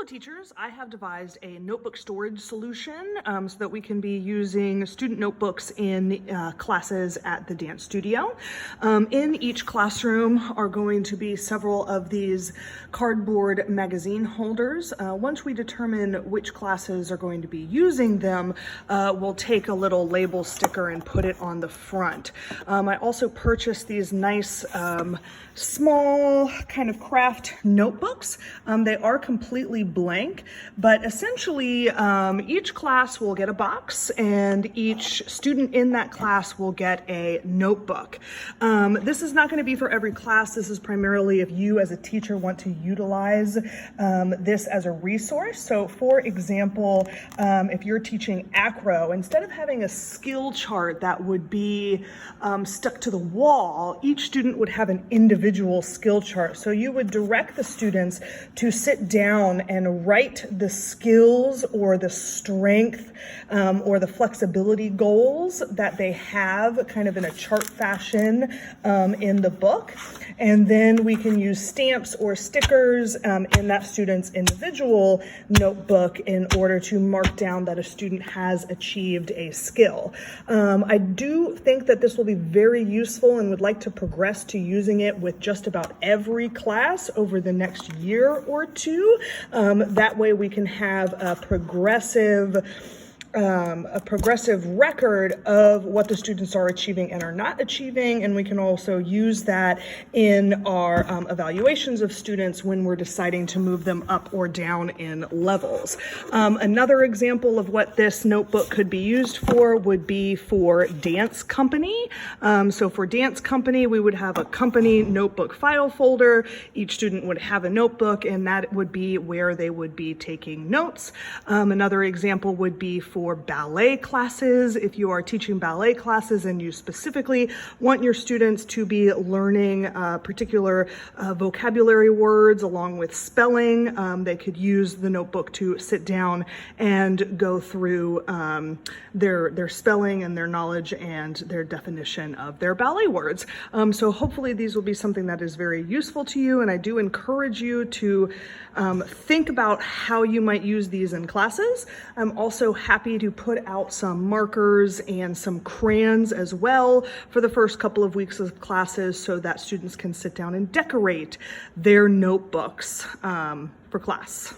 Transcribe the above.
Hello teachers, I have devised a notebook storage solution so that we can be using student notebooks in classes at the dance studio. In each classroom are going to be several of these cardboard magazine holders. Once we determine which classes are going to be using them, we'll take a little label sticker and put it on the front. I also purchased these nice small kind of craft notebooks. They are completely blank, but essentially each class will get a box and each student in that class will get a notebook. This is not going to be for every class. This is primarily if you as a teacher want to utilize this as a resource. So for example, if you're teaching acro, instead of having a skill chart that would be stuck to the wall, each student would have an individual skill chart. So you would direct the students to sit down and write the skills or the strength or the flexibility goals that they have kind of in a chart fashion in the book. And then we can use stamps or stickers in that student's individual notebook in order to mark down that a student has achieved a skill. I do think that this will be very useful and would like to progress to using it with just about every class over the next year or two. That way we can have a progressive record of what the students are achieving and are not achieving, and we can also use that in our evaluations of students when we're deciding to move them up or down in levels. Another example of what this notebook could be used for would be for dance company. So for dance company, we would have a company notebook file folder. Each student would have a notebook, and that would be where they would be taking notes. Another example would be for ballet classes. If you are teaching ballet classes and you specifically want your students to be learning particular vocabulary words along with spelling, they could use the notebook to sit down and go through their spelling and their knowledge and their definition of their ballet words. So hopefully these will be something that is very useful to you, and I do encourage you to think about how you might use these in classes. I'm also happy to put out some markers and some crayons as well for the first couple of weeks of classes so that students can sit down and decorate their notebooks for class.